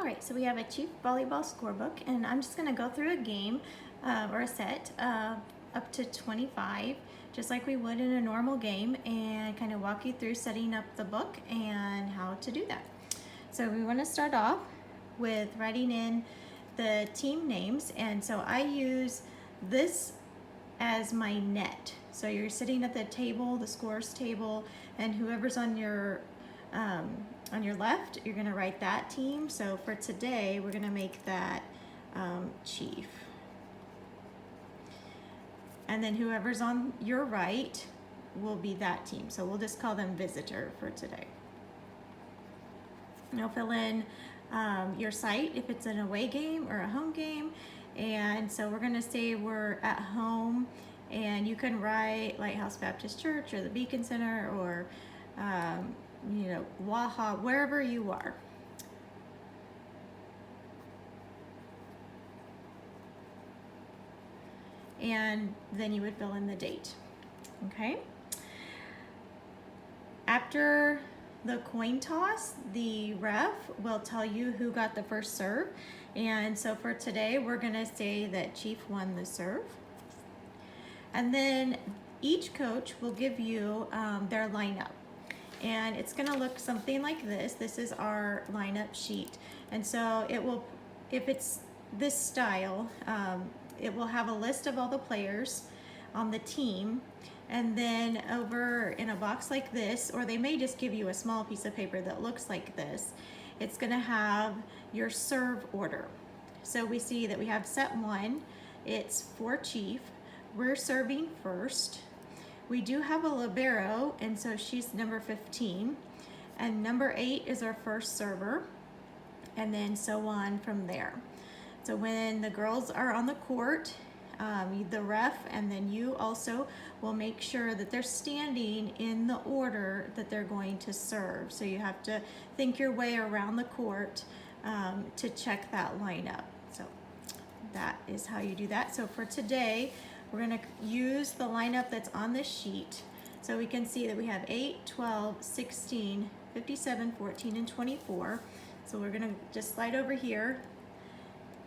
All right, so we have a Chief Volleyball Scorebook, and I'm just gonna go through a game or a set up to 25, just like we would in a normal game, and kind of walk you through setting up the book and how to do that. So we wanna start off with writing in the team names, and so I use this as my net. So you're sitting at the table, the scores table, and whoever's on your left, you're gonna write that team. So for today, we're gonna make that Chief. And then whoever's on your right will be that team. So we'll just call them Visitor for today. You'll fill in your site if it's an away game or a home game. And so we're gonna say we're at home, and you can write Lighthouse Baptist Church or the Beacon Center or Waha, wherever you are. And then you would fill in the date, okay? After the coin toss, the ref will tell you who got the first serve. And so for today, we're gonna say that Chief won the serve. And then each coach will give you their lineup. And it's gonna look something like this. This is our lineup sheet. And so it will, if it's this style, it will have a list of all the players on the team. And then over in a box like this, or they may just give you a small piece of paper that looks like this, it's gonna have your serve order. So we see that we have set 1, it's for Chief. We're serving first. We do have a Libero, and so she's number 15. And number 8 is our first server, and then so on from there. So when the girls are on the court, the ref and then you also will make sure that they're standing in the order that they're going to serve. So you have to think your way around the court to check that lineup. So that is how you do that. So for today, we're gonna use the lineup that's on this sheet. So we can see that we have 8, 12, 16, 57, 14, and 24. So we're gonna just slide over here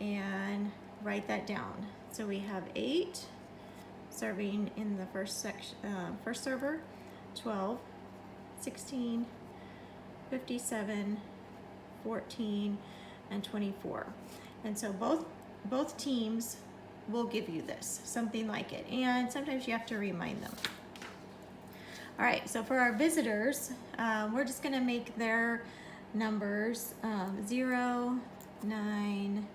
and write that down. So we have 8 serving in the first section, first server, 12, 16, 57, 14, and 24. And so both teams will give you this, something like it. And sometimes you have to remind them. All right, so for our visitors, we're just gonna make their numbers 0, 9,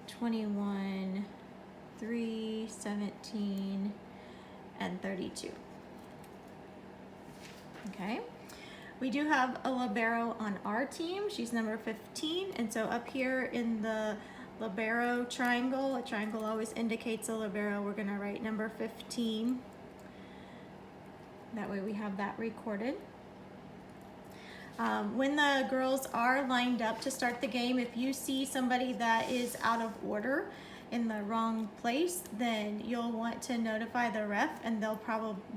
21, 3, 17, and 32. Okay, we do have a Libero on our team. She's number 15, and so up here in the Libero triangle, a triangle always indicates a Libero, we're gonna write number 15. That way we have that recorded. When the girls are lined up to start the game, if you see somebody that is out of order in the wrong place, then you'll want to notify the ref, and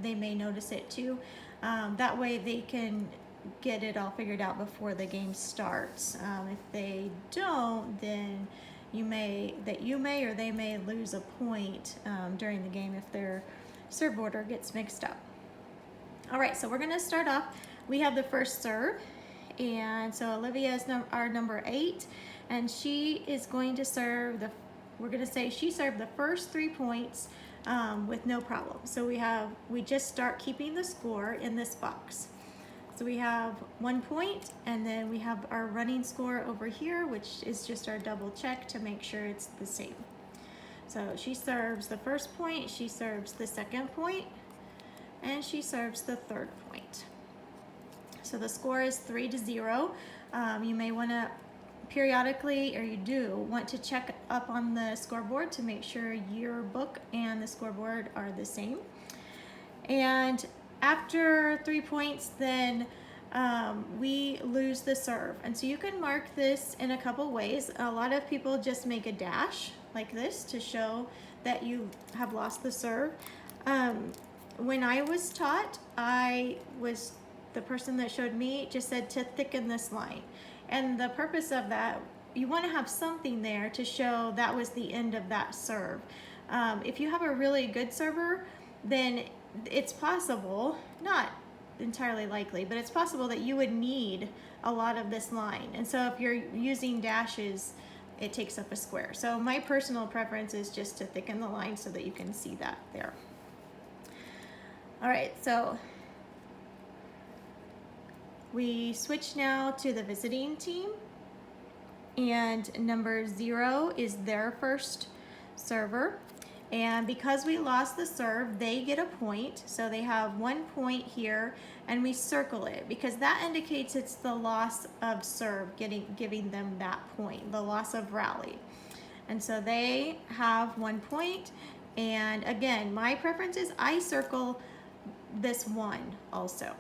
they may notice it too. That way they can get it all figured out before the game starts. If they don't, then you may or they may lose a point during the game if their serve order gets mixed up. All right, so we're gonna start off. We have the first serve, and so Olivia is our number 8, and she is going to serve we're gonna say she served the first 3 points with no problem. So we just start keeping the score in this box. So we have 1 point, and then we have our running score over here, which is just our double check to make sure it's the same. So she serves the first point, she serves the second point, and she serves the third point. So the score is 3-0. You may want to periodically, or you do want to check up on the scoreboard to make sure your book and the scoreboard are the same. And after 3 points, then we lose the serve. And so you can mark this in a couple ways. A lot of people just make a dash like this to show that you have lost the serve. When I was taught, the person that showed me just said to thicken this line. And the purpose of that you want to have something there to show that was the end of that serve. If you have a really good server, then it's possible, not entirely likely, but it's possible that you would need a lot of this line. And so if you're using dashes, it takes up a square. So my personal preference is just to thicken the line so that you can see that there. All right, so we switch now to the visiting team, and number 0 is their first server. And because we lost the serve, they get a point. So they have 1 point here, and we circle it because that indicates it's the loss of serve, giving them that point, the loss of rally. And so they have 1 point. And again, my preference is I circle this 1 also.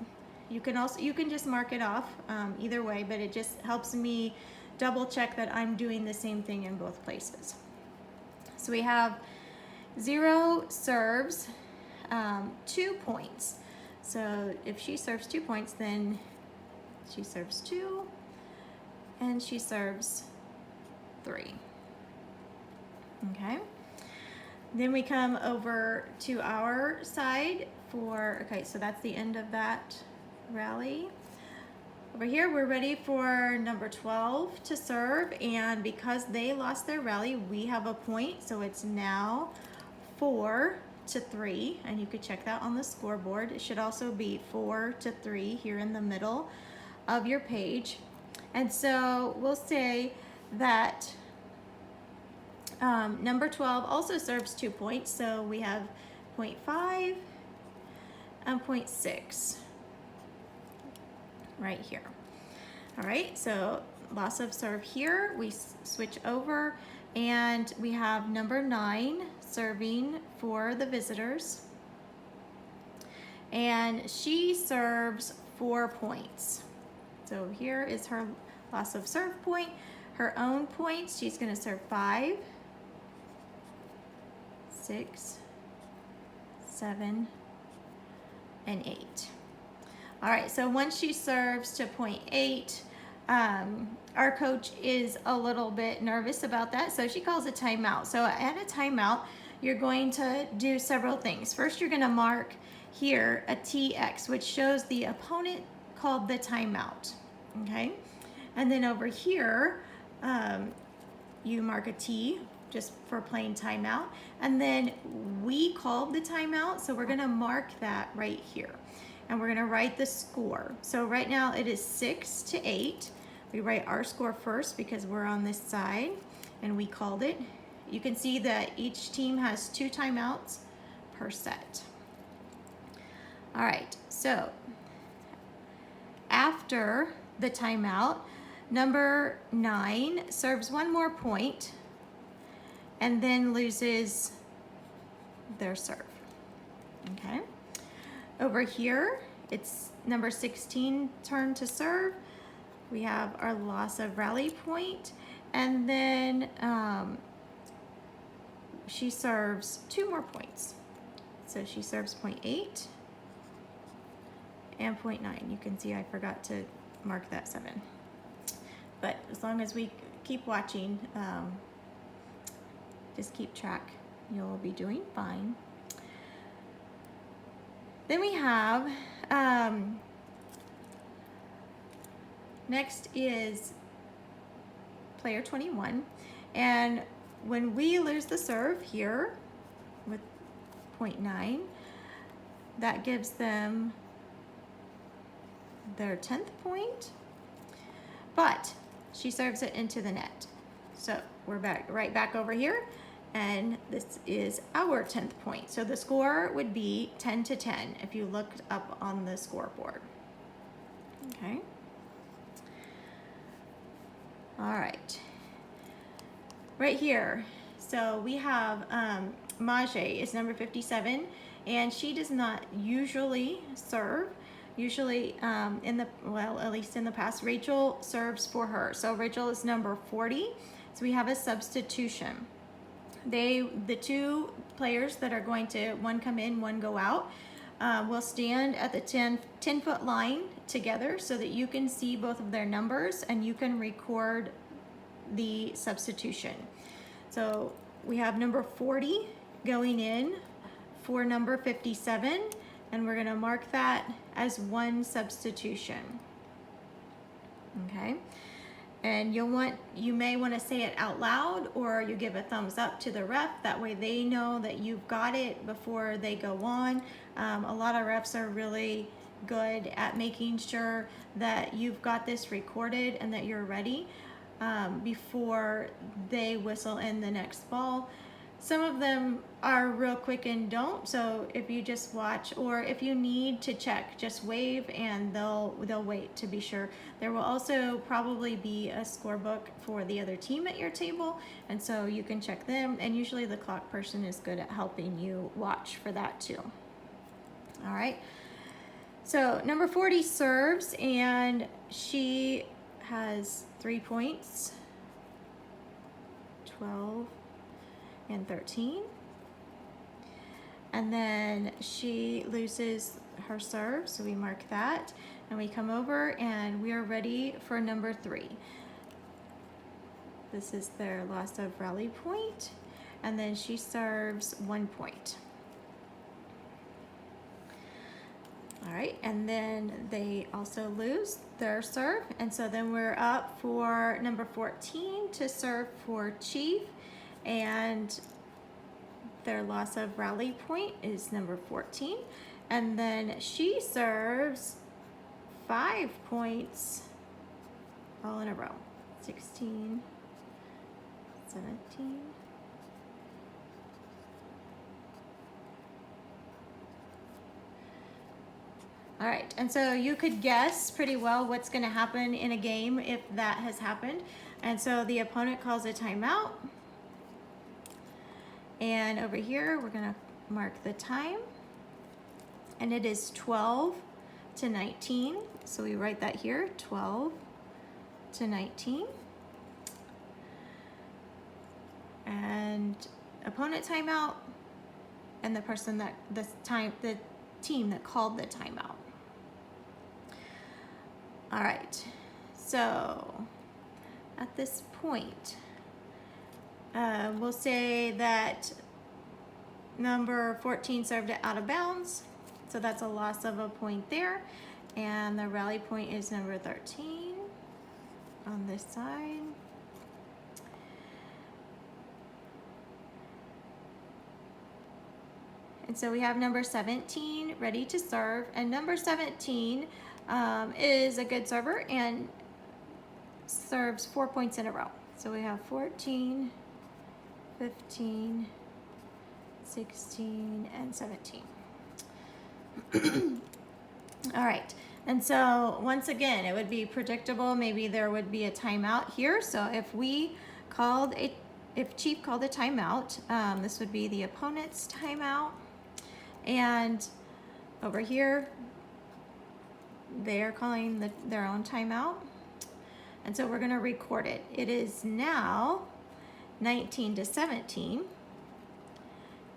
You can just mark it off either way, but it just helps me double check that I'm doing the same thing in both places. So we have 0 serves 2 points. So if she serves 2 points, then she serves 2 and she serves 3. Okay. Then we come over to our side for, okay, so that's the end of that rally. Over here, we're ready for number 12 to serve, and because they lost their rally, we have a point, so it's now 4-3, and you could check that on the scoreboard. It should also be 4-3 here in the middle of your page. And so we'll say that number 12 also serves 2 points, so we have 0.5 and 0.6 right here. All right, so loss of serve here, we switch over, and we have number 9 serving for the visitors, and she serves 4 points. So here is her loss of serve point. Her own points, she's going to serve 5, 6, 7, and 8. All right, so once she serves to 0.8, our coach is a little bit nervous about that, so she calls a timeout. So at a timeout, you're going to do several things. First, you're going to mark here a TX, which shows the opponent called the timeout, okay? And then over here, you mark a T just for plain timeout. And then we called the timeout, so we're going to mark that right here. And we're going to write the score. So right now it is 6-8. We write our score first because we're on this side and we called it. You can see that each team has 2 timeouts per set. All right, so after the timeout, number 9 serves 1 more point and then loses their serve. Okay. Over here, it's number 16 turn to serve. We have our loss of rally point, and then she serves 2 more points. So she serves 0.8 and 0.9. You can see I forgot to mark that 7. But as long as we keep watching, just keep track, you'll be doing fine. Then we have, next is player 21. And when we lose the serve here with 0.9, that gives them their 10th point, but she serves it into the net. So we're right back over here, and this is our 10th point. So the score would be 10-10 if you looked up on the scoreboard. Okay. All right. Right here, so we have Majé is number 57, and she does not usually serve. Usually, at least in the past, Rachel serves for her. So Rachel is number 40. So we have a substitution. The 2 players that are going to, one come in, one go out, will stand at the 10-foot line together so that you can see both of their numbers and you can record the substitution. So we have number 40 going in for number 57, and we're gonna mark that as one substitution. Okay, and you may want to say it out loud, or you give a thumbs up to the ref. That way they know that you've got it before they go on. A lot of refs are really good at making sure that you've got this recorded and that you're ready before they whistle in the next ball. Some of them are real quick and don't, so if you just watch, or if you need to check, just wave and they'll wait to be sure. There will also probably be a scorebook for the other team at your table, and so you can check them, and usually the clock person is good at helping you watch for that too. All right, so number 40 serves, and she has 3 points, 12 and 13, and then she loses her serve, so we mark that, and we come over and we are ready for number 3. This is their loss of rally point, and then she serves 1 point. All right, and then they also lose their serve, and so then we're up for number 14 to serve for Chief, and their loss of rally point is number 14, and then she serves 5 points all in a row. 16, 17, all right, and so you could guess pretty well what's going to happen in a game if that has happened. And so the opponent calls a timeout. And over here, we're gonna mark the time, and it is 12 to 19. So we write that here, 12 to 19. And opponent timeout, and the person that, the team that called the timeout. All right, so at this point, we'll say that number 14 served it out of bounds, so that's a loss of a point there, and the rally point is number 13 on this side. And so we have number 17 ready to serve, and number 17 is a good server and serves 4 points in a row. So we have 14, 15, 16, and 17. All right, and so once again, it would be predictable. Maybe there would be a timeout here. So if Chief called a timeout, this would be the opponent's timeout. And over here, they are calling their own timeout. And so we're gonna record it. It is now 19 to 17.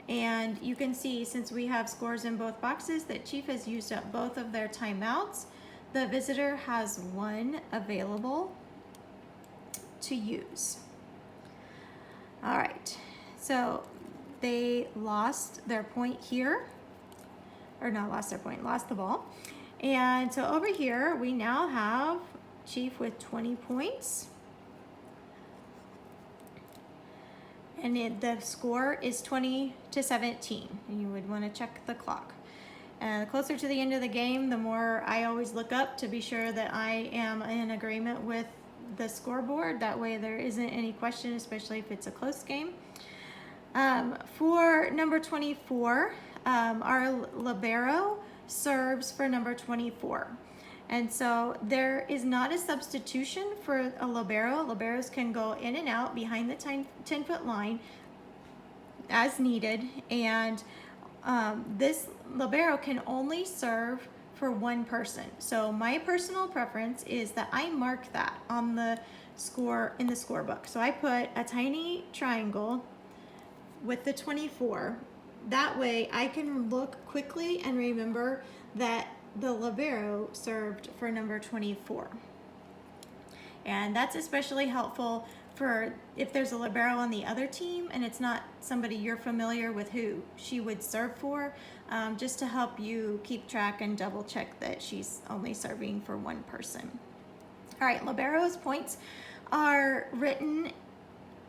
And you can see, since we have scores in both boxes, that Chief has used up both of their timeouts. The visitor has 1 available to use. All right, so they lost their point here, or not lost their point, lost the ball. And so over here, we now have Chief with 20 points. And the score is 20 to 17. And you would want to check the clock. And the closer to the end of the game, the more I always look up to be sure that I am in agreement with the scoreboard. That way there isn't any question, especially if it's a close game. For number 24, our Libero serves for number 24. And so there is not a substitution for a Libero. Liberos can go in and out behind the 10-foot line as needed. And this Libero can only serve for 1 person. So my personal preference is that I mark that on the score in the scorebook. So I put a tiny triangle with the 24. That way I can look quickly and remember that the Libero served for number 24. And that's especially helpful for if there's a libero on the other team and it's not somebody you're familiar with who she would serve for, just to help you keep track and double check that she's only serving for one person. All right, libero's points are written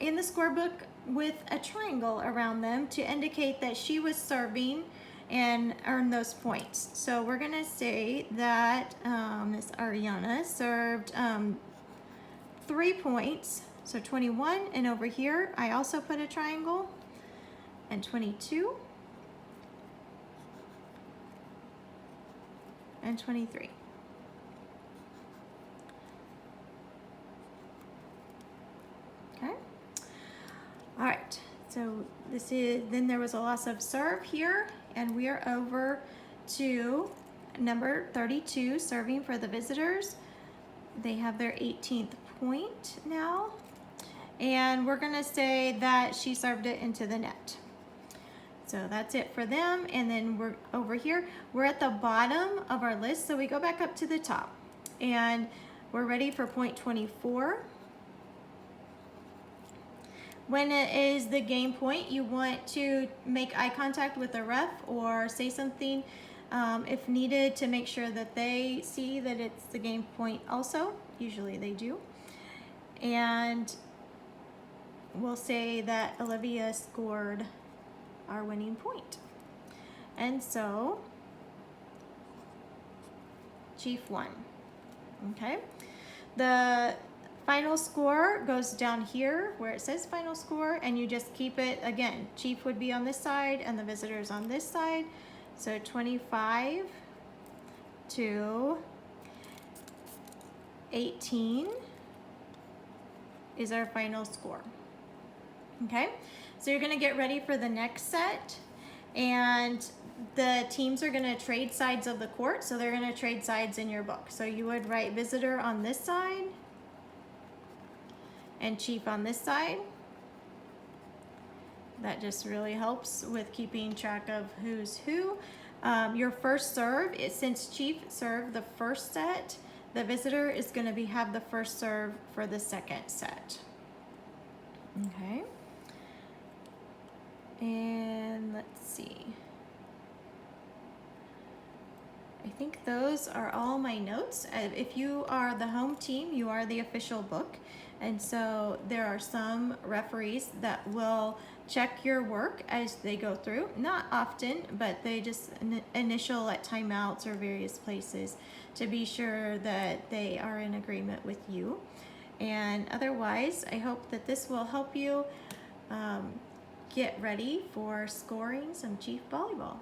in the scorebook with a triangle around them to indicate that she was serving and earned those points. So we're gonna say that Miss Ariana served 3 points, so 21, and over here I also put a triangle, and 22, and 23. Okay. All right, so then there was a loss of serve here, and we are over to number 32, serving for the visitors. They have their 18th point now, and we're gonna say that she served it into the net. So that's it for them, and then we're over here. We're at the bottom of our list, so we go back up to the top, and we're ready for point 24. When it is the game point, you want to make eye contact with the ref or say something if needed to make sure that they see that it's the game point also. Usually they do. And we'll say that Olivia scored our winning point. And so Chief won. Okay. The final score goes down here where it says final score, and you just keep it again. Chief would be on this side and the visitors on this side. So 25 to 18 is our final score. Okay, so you're gonna get ready for the next set, and the teams are gonna trade sides of the court, so they're gonna trade sides in your book. So you would write visitor on this side and Chief on this side. That just really helps with keeping track of who's who. Your first serve, since Chief served the first set, the visitor is going to have the first serve for the second set. Okay. And let's see. I think those are all my notes. If you are the home team, you are the official book. And so there are some referees that will check your work as they go through. Not often, but they just initial at timeouts or various places to be sure that they are in agreement with you. And otherwise, I hope that this will help you get ready for scoring some Chief volleyball.